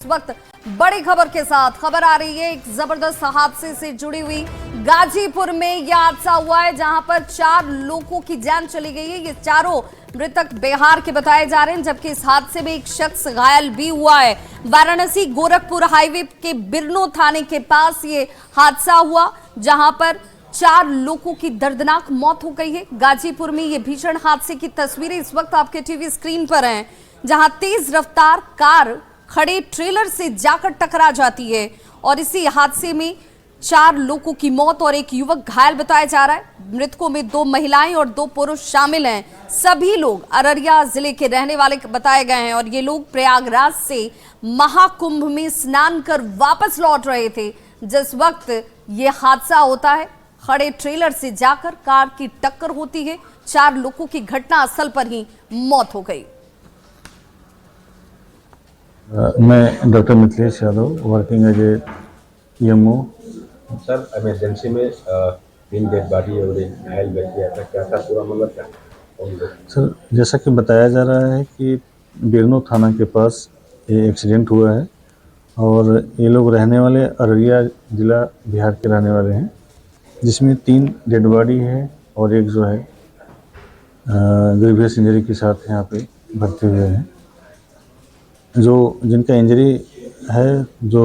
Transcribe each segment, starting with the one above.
इस वक्त बड़ी खबर के साथ खबर आ रही है, एक जबरदस्त हादसे से जुड़ी हुई। गाजीपुर में यह हादसा हुआ है जहां पर 4 लोगों की जान चली गई है। ये चारों मृतक बिहार के बताए जा रहे हैं, जबकि इस हादसे में एक शख्स घायल भी हुआ है। वाराणसी गोरखपुर हाईवे के बिरनो थाने के पास ये हादसा हुआ, जहां पर 4 लोगों की दर्दनाक मौत हो गई है। गाजीपुर में ये भीषण हादसे की तस्वीरें इस वक्त आपके टीवी स्क्रीन पर हैं, जहां तेज रफ्तार कार खड़े ट्रेलर से जाकर टकरा जाती है और इसी हादसे में 4 लोगों की मौत और एक युवक घायल बताया जा रहा है। मृतकों में 2 महिलाएं और 2 पुरुष शामिल हैं। सभी लोग अररिया जिले के रहने वाले बताए गए हैं और ये लोग प्रयागराज से महाकुंभ में स्नान कर वापस लौट रहे थे जिस वक्त ये हादसा होता है। खड़े ट्रेलर से जाकर कार की टक्कर होती है। 4 लोगों की घटना स्थल पर ही मौत हो गई। मैं doctor Mithilesh Yadav, working as a EMO. Sir, emergency में 3 डेड बॉडी और एक घायल व्यक्ति आया था, क्या था पूरा मामला क्या? सर, जैसा कि बताया जा रहा है कि बिरनो थाना के पास ये एक्सीडेंट हुआ है और ये लोग रहने वाले अररिया जिला बिहार के रहने वाले हैं, जिसमें 3 डेड बॉडी है और एक जो है ग्रीवियस इंजरी के साथ यहाँ पे भर्ती हुए हैं। जो जिनका इंजरी है, जो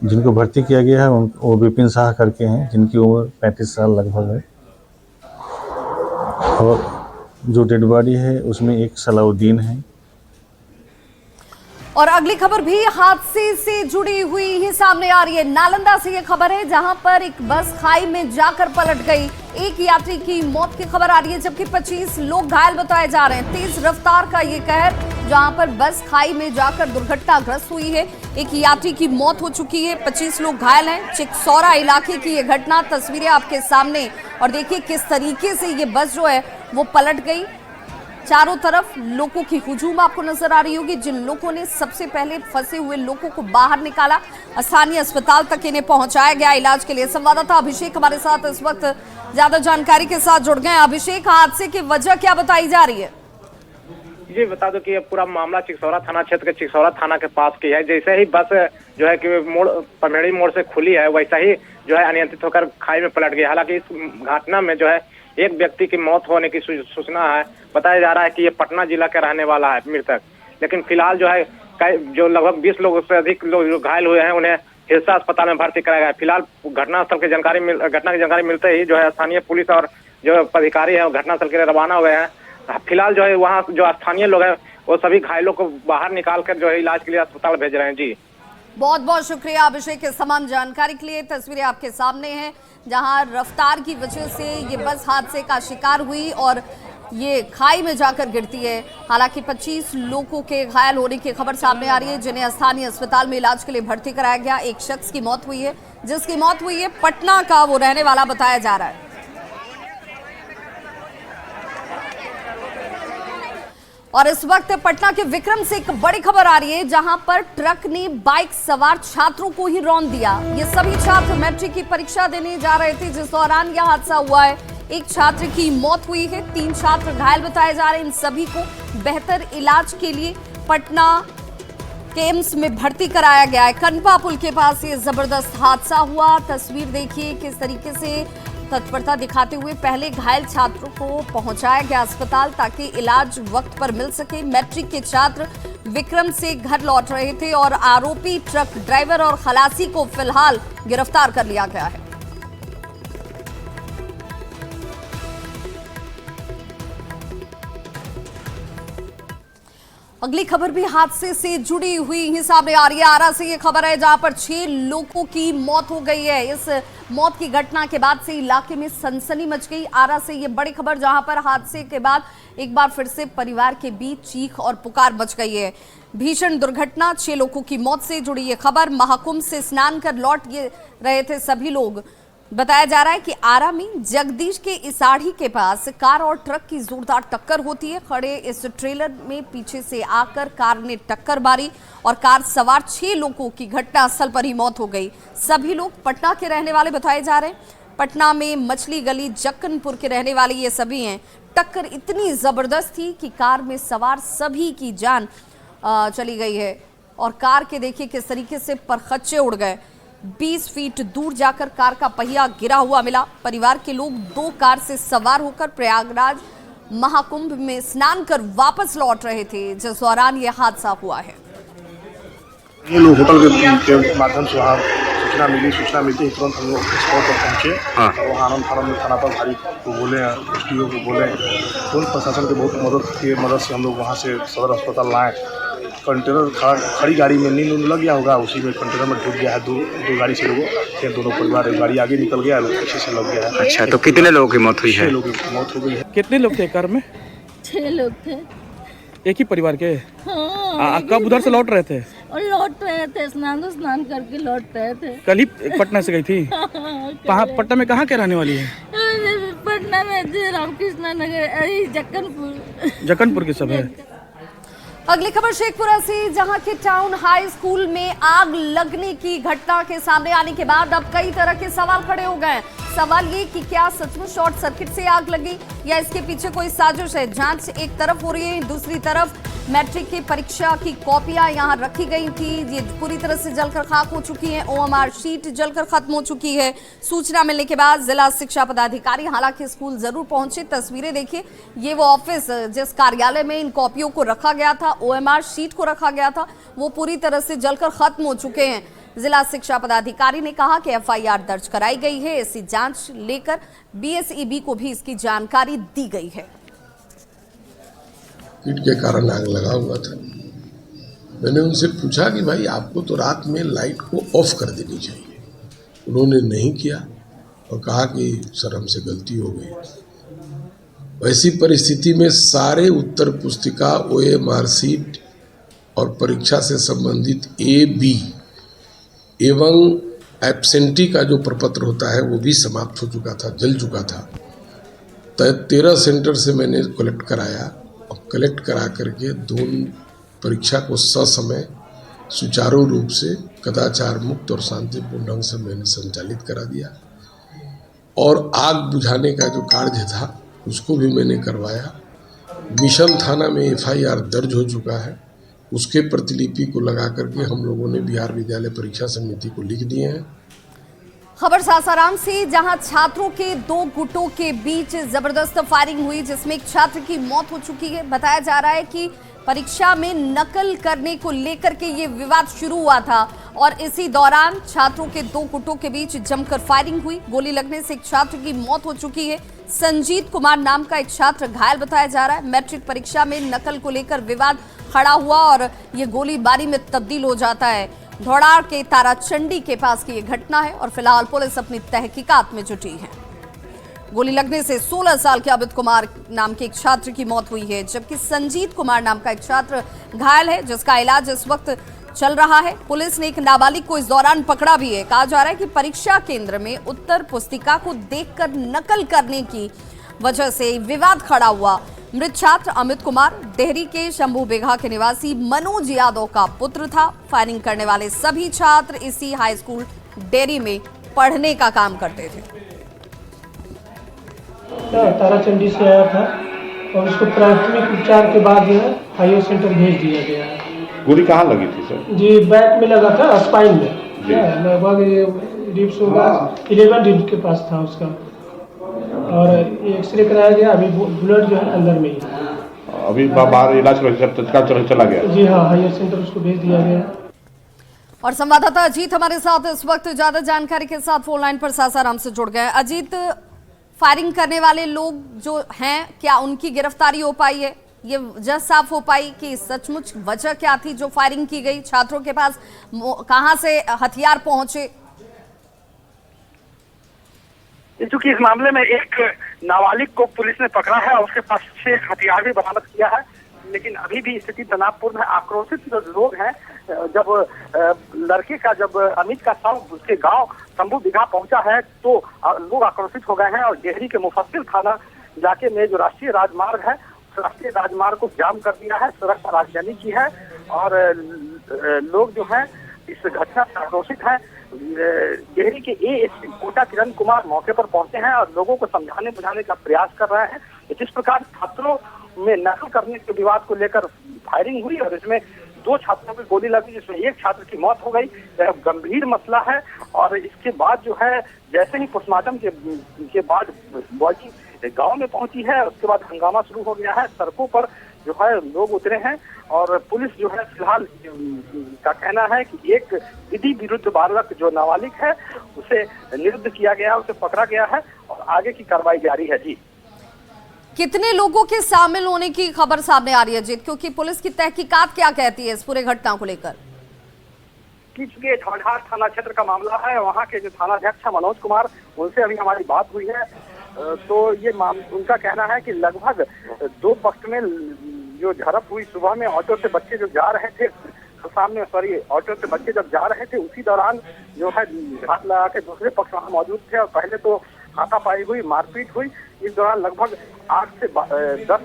जिनको भर्ती किया गया है वो विपिन शाह करके हैं, जिनकी उम्र 35 साल लगभग है। और जो डेड बॉडी है उसमें एक सलाउद्दीन है। और अगली खबर भी हादसे से जुड़ी हुई ही सामने आ रही है। नालंदा से ये खबर है, जहां पर एक बस खाई में जाकर पलट गई। एक यात्री की मौत की खबर आ रही है, जबकि 25 लोग घायल बताए जा रहे हैं। तेज रफ्तार का ये कहर, जहां पर बस खाई में जाकर दुर्घटनाग्रस्त हुई है। एक यात्री की मौत हो चुकी है, 25 लोग घायल हैं। चिकसौरा इलाके की ये घटना, तस्वीरें आपके सामने। और देखिए किस तरीके से ये बस जो है वो पलट गई। चारों तरफ लोगों की हुजूम आपको नजर आ रही होगी। जिन लोगों ने सबसे पहले फंसे हुए लोगों को बाहर निकाला, स्थानीय अस्पताल तक इन्हें पहुंचाया गया इलाज के लिए। संवाददाता अभिषेक हमारे साथ इस वक्त ज्यादा जानकारी के साथ जुड़ गए। अभिषेक, हादसे की वजह क्या बताई जा रही है? जी, बता दो कि ये पूरा मामला चिकसौरा थाना क्षेत्र के चिकसौरा थाना के पास की है। जैसे ही बस जो है कि मोड़ पमेड़ी मोड़ से खुली है, वैसा ही जो है अनियंत्रित होकर खाई में पलट गई। हालांकि इस घटना में जो है एक व्यक्ति की मौत होने की सूचना है। बताया जा रहा है कि ये पटना जिला का रहने वाला है मृतक, लेकिन फिलहाल जो है जो लगभग 20 लोगों से अधिक लोग जो घायल हुए हैं उन्हें हिलसा अस्पताल में भर्ती कराया गया है। फिलहाल घटनास्थल की जानकारी मिलते ही जो है स्थानीय पुलिस और जो अधिकारी है घटनास्थल के लिए रवाना हुए हैं। फिलहाल जो है वहाँ जो स्थानीय लोग हैं वो सभी घायलों को बाहर निकाल कर जो है इलाज के लिए अस्पताल भेज रहे हैं। जी, बहुत बहुत शुक्रिया अभिषेक इस तमाम जानकारी के लिए। तस्वीरें आपके सामने हैं, जहां रफ्तार की वजह से ये बस हादसे का शिकार हुई और ये खाई में जाकर गिरती है। हालांकि 25 लोगों के घायल होने की खबर सामने आ रही है, जिन्हें स्थानीय अस्पताल में इलाज के लिए भर्ती कराया गया। एक शख्स की मौत हुई है, जिसकी मौत हुई है पटना का वो रहने वाला बताया जा रहा है। और इस वक्त पटना के विक्रम से एक बड़ी खबर आ रही है, जहां पर ट्रक ने बाइक सवार छात्रों को ही रौंद दिया। ये सभी छात्र मैट्रिक की परीक्षा देने जा रहे थे, जिस दौरान यह हादसा हुआ है। एक छात्र की मौत हुई है, 3 छात्र घायल बताए जा रहे हैं। इन सभी को बेहतर इलाज के लिए पटना के एम्स में भर्ती कराया गया है। कनपा पुल के पास ये जबरदस्त हादसा हुआ। तस्वीर देखिए किस तरीके से तत्परता दिखाते हुए पहले घायल छात्रों को पहुंचाया गया अस्पताल, ताकि इलाज वक्त पर मिल सके। मैट्रिक के छात्र विक्रम से घर लौट रहे थे और आरोपी ट्रक ड्राइवर और खलासी को फिलहाल गिरफ्तार कर लिया गया है। अगली खबर भी हादसे से जुड़ी हुई ही सामने आ रही है। आरा से ये खबर है, जहां पर 6 लोगों की मौत हो गई है। इस मौत की घटना के बाद से इलाके में सनसनी मच गई। आरा से ये बड़ी खबर, जहां पर हादसे के बाद एक बार फिर से परिवार के बीच चीख और पुकार मच गई है। भीषण दुर्घटना, 6 लोगों की मौत से जुड़ी ये खबर। महाकुंभ से स्नान कर लौट रहे थे सभी लोग। बताया जा रहा है कि आरा में जगदीश के इसाढ़ी के पास कार और ट्रक की जोरदार टक्कर होती है। खड़े इस ट्रेलर में पीछे से आकर कार ने टक्कर मारी और कार सवार 6 लोगों की घटनास्थल पर ही मौत हो गई। सभी लोग पटना के रहने वाले बताए जा रहे हैं। पटना में मछली गली जक्कनपुर के रहने वाले ये सभी हैं। टक्कर इतनी जबरदस्त थी कि कार में सवार सभी की जान चली गई है। और कार के देखिए किस तरीके से परखच्चे उड़ गए। 20 फीट दूर जाकर कार का पहिया गिरा हुआ मिला। परिवार के लोग 2 कार से सवार होकर प्रयागराज महाकुंभ में स्नान कर वापस लौट रहे थे, जिस दौरान यह हादसा हुआ है। ये लोग होटल के माध्यम से वहाँ सूचना मिलती है तुरंत हम लोग स्पॉट पर पहुँचे और वहाँ आनंद फानंद थाना पर भारी को बोले, एसडीओ को बोले, तुरंत प्रशासन के बहुत मदद से हम लोग वहाँ से सदर अस्पताल लाए। कंटेनर खड़ी गाड़ी में नींद लग गया होगा, उसी में कंटेनर में डूब गया है। दो गाड़ी से लोगों फिर दोनों परिवार, एक गाड़ी आगे निकल गया, पीछे से लग गया है। अच्छा, तो कितने लोगों की मौत हुई है? 6 लोगों की मौत हो गई है। कितने लोग थे कार में? 6 लोग थे। एक ही परिवार के? हाँ। कब उधर से लौट रहे थे? और लौट रहे थे, स्नान करके लौट रहे थे। कल ही पटना से गई थी? पटना में कहाँ के रहने वाली है? पटना में रामकृष्ण नगर, जक्कनपुर की सब है। अगली खबर शेखपुरा से, जहां के टाउन हाई स्कूल में आग लगने की घटना के सामने आने के बाद अब कई तरह के सवाल खड़े हो गए। सवाल ये कि क्या सचमुच शॉर्ट सर्किट से आग लगी या इसके पीछे कोई साजिश है। जांच एक तरफ हो रही है, दूसरी तरफ मैट्रिक की परीक्षा की कॉपियां यहां रखी गई थी, ये पूरी तरह से जलकर खाक हो चुकी हैं। ओएमआर शीट जलकर खत्म हो चुकी है। सूचना मिलने के बाद जिला शिक्षा पदाधिकारी हालांकि स्कूल जरूर पहुंचे। तस्वीरें देखिए, ये वो ऑफिस जिस कार्यालय में इन कॉपियों को रखा गया था, ओएमआर शीट को रखा गया था, वो पूरी तरह से जलकर खत्म हो चुके हैं। जिला शिक्षा पदाधिकारी ने कहा कि एफआईआर दर्ज कराई गई है। इसी जांच लेकर बीएसईबी को भी इसकी जानकारी दी गई है। हीट के कारण आग लगा हुआ था। मैंने उनसे पूछा कि भाई आपको तो रात में लाइट को ऑफ कर देनी चाहिए, उन्होंने नहीं किया और कहा कि सर हमसे गलती हो गई। वैसी परिस्थिति में सारे उत्तर पुस्तिका, ओएमआर शीट और परीक्षा से संबंधित AB एवं एब्सेंटी का जो प्रपत्र होता है वो भी समाप्त हो चुका था, जल चुका था। 13 सेंटर से मैंने कलेक्ट कराया और कलेक्ट करा करके दोनों परीक्षा को ससमय सुचारू रूप से कदाचार मुक्त और शांतिपूर्ण ढंग से मैंने संचालित करा दिया। और आग बुझाने का जो कार्य था उसको भी मैंने करवाया। मिशन थाना में एफआईआर दर्ज हो चुका है, उसके प्रतिलिपि को लगा करके हम लोगों ने बिहार विद्यालय परीक्षा समिति को लिख दिए हैं। खबर सासाराम से, जहां छात्रों के 2 गुटों के बीच जबरदस्त फायरिंग हुई, जिसमें एक छात्र की मौत हो चुकी है। बताया जा रहा है कि परीक्षा में नकल करने को लेकर के ये विवाद शुरू हुआ था और इसी दौरान छात्रों के 2 गुटों के बीच जमकर फायरिंग हुई। गोली लगने से एक छात्र की मौत हो चुकी है। संजीत कुमार नाम का एक छात्र घायल बताया जा रहा है। मैट्रिक परीक्षा में नकल को लेकर विवाद खड़ा हुआ और ये गोलीबारी में तब्दील हो जाता है। धौड़ाड़ के ताराचंडी के पास की ये घटना है और फिलहाल पुलिस अपनी तहकीकात में जुटी है। गोली लगने से 16 साल के अमित कुमार नाम के एक छात्र की मौत हुई है, जबकि संजीत कुमार नाम का एक छात्र घायल है, जिसका इलाज इस वक्त चल रहा है। पुलिस ने एक नाबालिग को इस दौरान पकड़ा भी है। कहा जा रहा है कि परीक्षा केंद्र में उत्तर पुस्तिका को देखकर नकल करने की वजह से विवाद खड़ा हुआ। मृत छात्र अमित कुमार देहरी के शंभू बेघा के निवासी मनोज यादव का पुत्र था। फायरिंग करने वाले सभी छात्र इसी हाई स्कूल डेरी में पढ़ने का काम करते थे। ताराचंडी से आया था और उसको प्राथमिक उपचार के बाद जो है हायर सेंटर भेज दिया गया है। गोली कहाँ लगी थी सर? जी बैक में लगा था, स्पाइन में, लगभग रिब्स होगा 11 रिब्स के पास था उसका, और एक्सरे कराया गया। अभी ब्लड जो है अंदर में ही है। अभी बाहर इलाज चला गया? जी हाँ, हायर सेंटर उसको भेज दिया गया। और संवाददाता अजीत हमारे साथ इस वक्त ज्यादा जानकारी के साथ फोन लाइन पर सासाराम से जुड़ गए। अजीत, फायरिंग करने वाले लोग जो हैं, क्या उनकी गिरफ्तारी हो पाई है? ये वजह साफ हो पाई कि सचमुच वजह क्या थी जो फायरिंग की गई? छात्रों के पास कहां से हथियार पहुंचे? चूंकि इस मामले में एक नाबालिग को पुलिस ने पकड़ा है और उसके पास से हथियार भी बरामद किया है, लेकिन अभी भी स्थिति तनावपूर्ण है। आक्रोशित जो लोग हैं, जब लड़के का, जब अमित का शव उसके गांव शंभू बिघा पहुंचा है तो लोग आक्रोशित हो गए हैं और डेहरी के मुफस्सिल थाना इलाके में जो राष्ट्रीय राजमार्ग है, उस राष्ट्रीय राजमार्ग को जाम कर दिया है, सड़क पर आगजनी की है और लोग जो है इस घटना से आक्रोशित है। डेहरी के एएसपी कोटा किरण कुमार मौके पर पहुंचे हैं और लोगों को समझाने बुझाने का प्रयास कर रहे हैं। जिस प्रकार छात्रों में नकल करने के विवाद को लेकर फायरिंग हुई और इसमें 2 छात्रों की गोली लगी, जिसमें एक छात्र की मौत हो गई। यह गंभीर मसला है। और इसके बाद जो है जैसे ही पोस्टमार्टम के बाद बॉडी गांव में पहुंची है, उसके बाद हंगामा शुरू हो गया है। सड़कों पर जो है लोग उतरे हैं और पुलिस जो है फिलहाल का कहना है कि एक विधि विरुद्ध बालक जो नाबालिग है उसे निरुद्ध किया गया है, उसे पकड़ा गया है और आगे की कार्रवाई जारी है। जी, कितने लोगों के शामिल होने की खबर सामने आ रही है जीत, क्योंकि पुलिस की तहकीकात क्या कहती है इस पूरे घटना को लेकर? चूंकि झौझार थाना क्षेत्र का मामला है, वहाँ के जो थानाध्यक्ष है मनोज कुमार, उनसे अभी हमारी बात हुई है। तो ये उनका कहना है कि लगभग 2 पक्ष में जो झड़प हुई, सुबह में ऑटो से बच्चे जो जा रहे थे ऑटो से बच्चे जब जा रहे थे उसी दौरान जो है घात लगा के दूसरे पक्ष वहाँ मौजूद थे और पहले तो हाथापाई हुई, मारपीट हुई। इस दौरान लगभग 8 से 10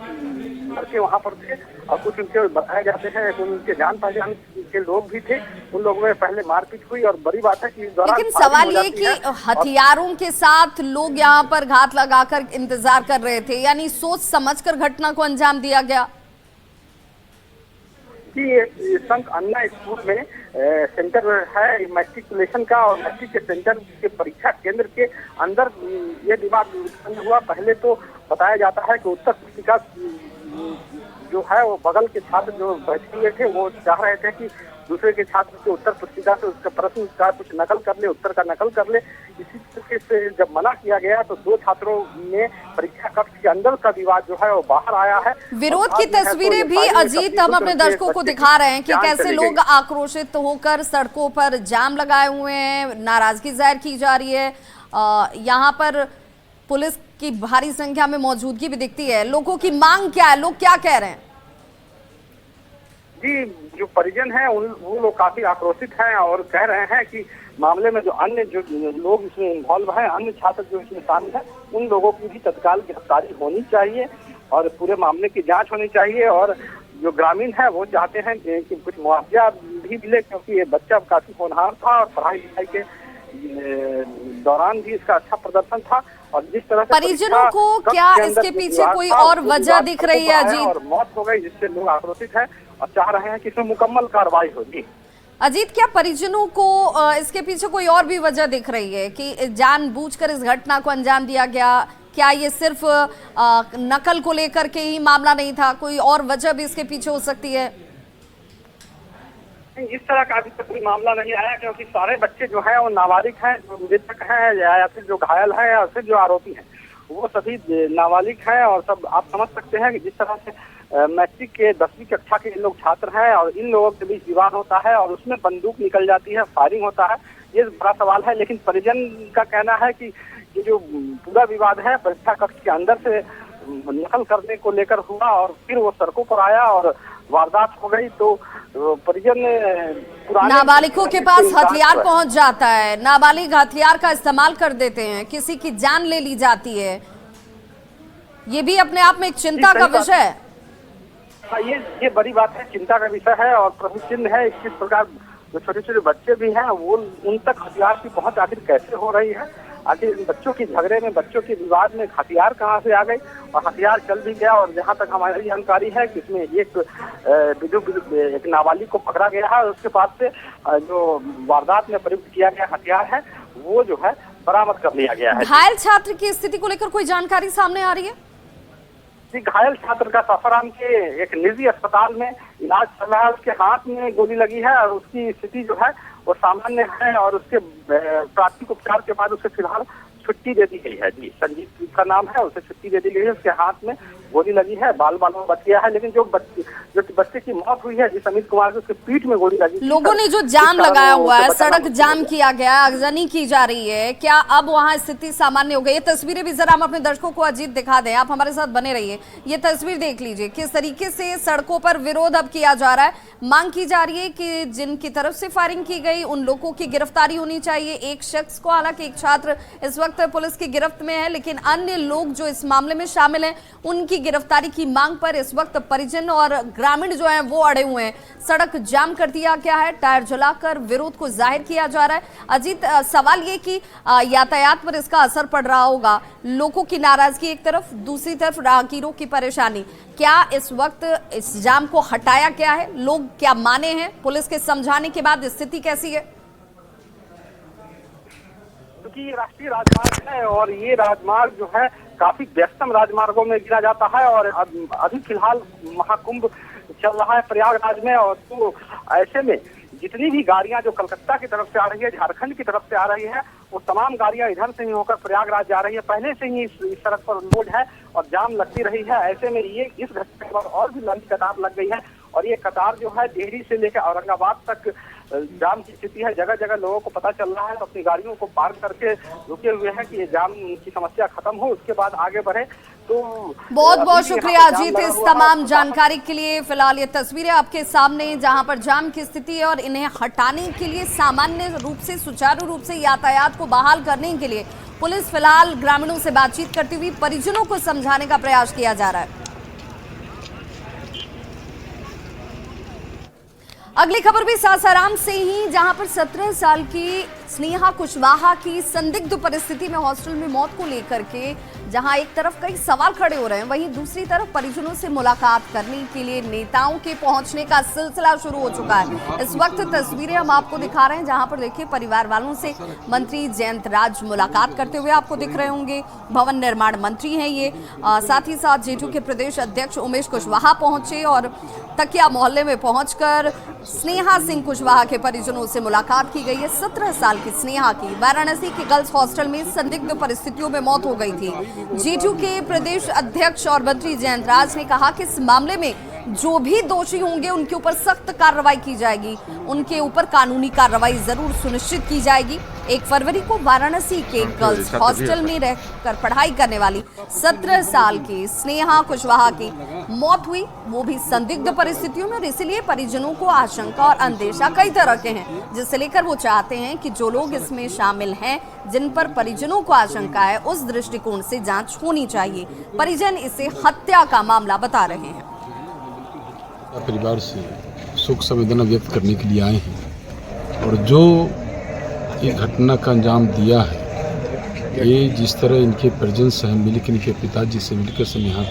लड़के वहाँ पर थे और कुछ उनके बताए जाते हैं कि उनके जान पहचान के लोग भी थे। उन लोगों में पहले मारपीट हुई और बड़ी बात है कि इस दौरान लेकिन सवाल ये कि हथियारों के साथ लोग यहाँ पर घात लगाकर इंतजार कर रहे थे, यानी सोच समझकर घटना को अंजाम दिया गया। कि संत अन्ना स्कूल में सेंटर है मैट्रिकुलेशन का और मैट्रिक के सेंटर के परीक्षा केंद्र के अंदर ये विवाद उत्पन्न हुआ। पहले तो बताया जाता है कि उत्तर पुस्तिका जो है वो बगल के छात्र जो बैठे हुए थे वो चाह रहे थे कि दूसरे के छात्र के उत्तर पुस्तिका से उसका प्रश्न का कुछ नकल कर ले, उत्तर का नकल कर ले। इसी तरीके से जब मना किया गया तो 2 छात्रों में परीक्षा कक्ष के अंदर का विवाद जो है वो बाहर आया है। विरोध की तस्वीरें भी अजीत हम अपने दर्शकों को दिखा रहे हैं कि कैसे लोग आक्रोशित होकर सड़कों पर जाम लगाए हुए हैं, नाराजगी जाहिर की जा रही है। यहाँ पर पुलिस की भारी संख्या में मौजूदगी भी दिखती है। लोगों की मांग क्या है, लोग क्या कह रहे हैं? जी, जो परिजन हैं वो लोग काफी आक्रोशित हैं और कह रहे हैं कि मामले में जो अन्य जो लोग इसमें इन्वॉल्व हैं, अन्य छात्र जो इसमें शामिल हैं, उन लोगों की भी तत्काल गिरफ्तारी होनी चाहिए और पूरे मामले की जांच होनी चाहिए। और जो ग्रामीण है वो चाहते हैं कि कुछ मुआवजा भी मिले, क्योंकि ये बच्चा काफी होनहार था और पढ़ाई लिखाई के दौरान भी इसका अच्छा प्रदर्शन था। और जिस तरह से परिजनों को क्या इसके पीछे कोई और वजह दिख रही है अजीत? और मौत हो गई जिससे लोग आक्रोशित हैं और चाह रहे हैं कि इसमें मुकम्मल कार्रवाई होगी। अजीत, क्या परिजनों को इसके पीछे कोई और भी वजह दिख रही है कि जानबूझकर इस घटना को अंजाम दिया गया? क्या ये सिर्फ नकल को लेकर के ही मामला नहीं था, कोई और वजह भी इसके पीछे हो सकती है? इस तरह का अभी तक कोई मामला नहीं आया, क्योंकि सारे बच्चे जो हैं वो नाबालिग हैं, जो मृतक हैं या फिर जो घायल हैं या फिर जो आरोपी हैं वो सभी नाबालिग हैं। और सब आप समझ सकते हैं कि जिस तरह से मैट्रिक के 10वीं कक्षा के लोग छात्र हैं और इन लोगों के बीच विवाद होता है और उसमें बंदूक निकल जाती है, फायरिंग होता है, ये बड़ा सवाल है। लेकिन परिजन का कहना है कि ये जो पूरा विवाद है परीक्षा कक्ष के अंदर से नकल करने को लेकर हुआ और फिर वो सड़कों पर आया और वारदात हो गई। तो परिजन नाबालिगों के पास हथियार पहुंच जाता है, नाबालिग हथियार का इस्तेमाल कर देते हैं, किसी की जान ले ली जाती है, ये भी अपने आप में एक चिंता का विषय है। ये बड़ी बात है, चिंता का विषय है और प्रमुख चिन्ह है। किस प्रकार जो छोटे छोटे बच्चे भी हैं वो उन तक हथियार की पहुंच आखिर कैसे हो रही है? आखिर बच्चों की झगड़े में, बच्चों के विवाद में हथियार कहाँ से आ गए और हथियार चल भी गया। और जहाँ तक हमारी जानकारी है कि इसमें एक नाबालिग को पकड़ा गया है और उसके पास से जो वारदात में प्रयुक्त किया गया हथियार है वो जो है बरामद कर लिया गया है। घायल छात्र की स्थिति को लेकर कोई जानकारी सामने आ रही है? घायल छात्र का सासाराम के एक निजी अस्पताल में इलाज चल रहा है। उसके हाथ में गोली लगी है और उसकी स्थिति जो है वो सामान्य है और उसके प्राथमिक उपचार के बाद उसे फिलहाल छुट्टी दे दी गई है। जी, संजीव का नाम है, उसे छुट्टी दे दी गई है। उसके हाथ में गोली लगी है, बाल में बच गया है, लेकिन जो बच्चे की मौत हुई है जिस अमित कुमार की, उसके पीठ में गोली लगी। लोगों ने जो जाम लगाया हुआ है, सड़क जाम किया गया है, आगजनी की जा रही है, क्या अब वहां स्थिति सामान्य हो गई? ये तस्वीरें भी जरा हम अपने दर्शकों को अजीत दिखा दें, आप हमारे साथ बने रहिए। ये तस्वीर देख लीजिए किस तरीके से सड़कों पर विरोध अब किया जा रहा है। मांग की जा रही है कि जिनकी तरफ से फायरिंग की गई उन लोगों की गिरफ्तारी होनी चाहिए। एक शख्स को, हालांकि एक छात्र इस वक्त पुलिस की गिरफ्त में है, लेकिन अन्य लोग जो इस मामले में शामिल हैं उनकी गिरफ्तारी की मांग पर इस वक्त परिजन और ग्रामीण जो हैं वो अड़े हुए हैं। सड़क जाम कर दिया गया है, टायर जलाकर विरोध को जाहिर किया जा रहा है। अजीत, सवाल ये कि यातायात पर इसका असर पड़ रहा होगा, लोगों की नाराजगी एक तरफ, दूसरी तरफ राहगीरों की परेशानी। क्या इस वक्त इस जाम को हटाया गया है? लोग क्या माने हैं? पुलिस के समझाने के बाद स्थिति कैसी है? क्योंकि ये राष्ट्रीय राजमार्ग है और ये राजमार्ग जो है काफी व्यस्तम राजमार्गों में गिना जाता है और अभी फिलहाल महाकुंभ चल रहा है प्रयागराज में। और तो ऐसे में जितनी भी गाड़ियां जो कलकत्ता की तरफ से आ रही है, झारखंड की तरफ से आ रही है, वो तमाम गाड़ियां इधर से ही होकर प्रयागराज जा रही है। पहले से ही इस सड़क पर लोड है और जाम लगती रही है। ऐसे में ये इस घटना के बाद और भी लंबी कतार लग गई है और ये कतार जो है देहरी से लेकर औरंगाबाद तक जाम की स्थिति है। जगह जगह लोगों को पता चल रहा है तो अपनी गाड़ियों को पार्क करके रुके हुए हैं कि ये जाम की समस्या खत्म हो, उसके बाद आगे बढ़े। तो बहुत बहुत शुक्रिया अजीत इस तमाम जानकारी के लिए। फिलहाल ये तस्वीरें आपके सामने जहां पर जाम की स्थिति है और इन्हें हटाने के लिए, सामान्य रूप से सुचारू रूप से यातायात को बहाल करने के लिए पुलिस फिलहाल ग्रामीणों से बातचीत करती हुई परिजनों को समझाने का प्रयास किया जा रहा है। अगली खबर भी सासाराम से ही, जहां पर 17 साल की स्नेहा कुशवाहा की संदिग्ध परिस्थिति में हॉस्टल में मौत को लेकर के जहां एक तरफ कई सवाल खड़े हो रहे हैं, वहीं दूसरी तरफ परिजनों से मुलाकात करने के लिए नेताओं के पहुंचने का सिलसिला शुरू हो चुका है। इस वक्त तस्वीरें हम आपको दिखा रहे हैं जहां पर देखिए परिवार वालों से मंत्री जयंत राज मुलाकात करते हुए आपको दिख रहे होंगे। भवन निर्माण मंत्री हैं ये। साथ ही साथ जेडीयू के प्रदेश अध्यक्ष उमेश कुशवाहा पहुंचे और तकिया मोहल्ले में पहुंचकर स्नेहा सिंह कुशवाहा के परिजनों से मुलाकात की गई है। 17 साल की स्नेहा की वाराणसी के गर्ल्स हॉस्टल में संदिग्ध परिस्थितियों में मौत हो गई थी। जेडीयू के प्रदेश अध्यक्ष और मंत्री जयंत राज ने कहा कि इस मामले में जो भी दोषी होंगे उनके ऊपर सख्त कार्रवाई की जाएगी, उनके ऊपर कानूनी कार्रवाई जरूर सुनिश्चित की जाएगी। 1 फरवरी को वाराणसी के गर्ल्स हॉस्टल में रहकर पढ़ाई करने वाली 17 साल की स्नेहा कुशवाहा की मौत हुई, वो भी संदिग्ध परिस्थितियों में। और इसीलिए परिजनों को आशंका और अंदेशा कई तरह के हैं, जिसे लेकर वो चाहते हैं कि जो लोग इसमें शामिल हैं, जिन पर परिजनों को आशंका है, उस दृष्टिकोण से जांच होनी चाहिए। परिजन इसे हत्या का मामला बता रहे हैं। परिवार से शोक संवेदना व्यक्त करने के लिए आए हैं और जो ये घटना का अंजाम दिया है, ये जिस तरह इनके परिजन से मिलकर, इनके पिताजी से मिलकर, स्नेहा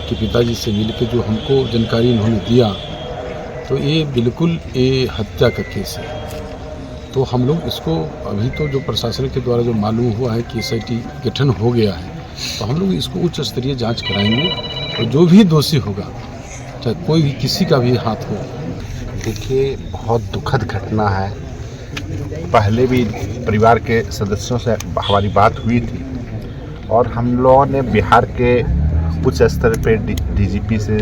के पिताजी से मिलकर जो हमको जानकारी इन्होंने दिया, तो ये बिल्कुल ये हत्या का केस है। तो हम लोग इसको अभी तो जो प्रशासन के द्वारा जो मालूम हुआ है कि SIT गठन हो गया है, तो हम लोग इसको उच्च स्तरीय जाँच कराएंगे और जो भी दोषी होगा, चाहे कोई भी किसी का भी हाथ हो। देखिए, बहुत दुखद घटना है। पहले भी परिवार के सदस्यों से हमारी बात हुई थी और हम लोगों ने बिहार के उच्च स्तर पे DGP से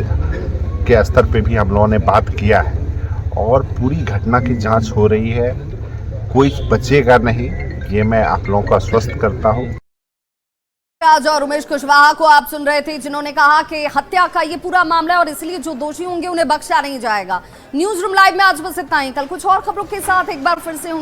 के स्तर पे भी हम लोगों ने बात किया है और पूरी घटना की जांच हो रही है। कोई बचेगा नहीं, ये मैं आप लोगों को आश्वस्त करता हूँ। राज और उमेश कुशवाहा को आप सुन रहे थे, जिन्होंने कहा कि हत्या का ये पूरा मामला है और इसलिए जो दोषी होंगे उन्हें बख्शा नहीं जाएगा। न्यूज रूम लाइव में आज बस इतना ही। कल कुछ और खबरों के साथ एक बार फिर से होंगे।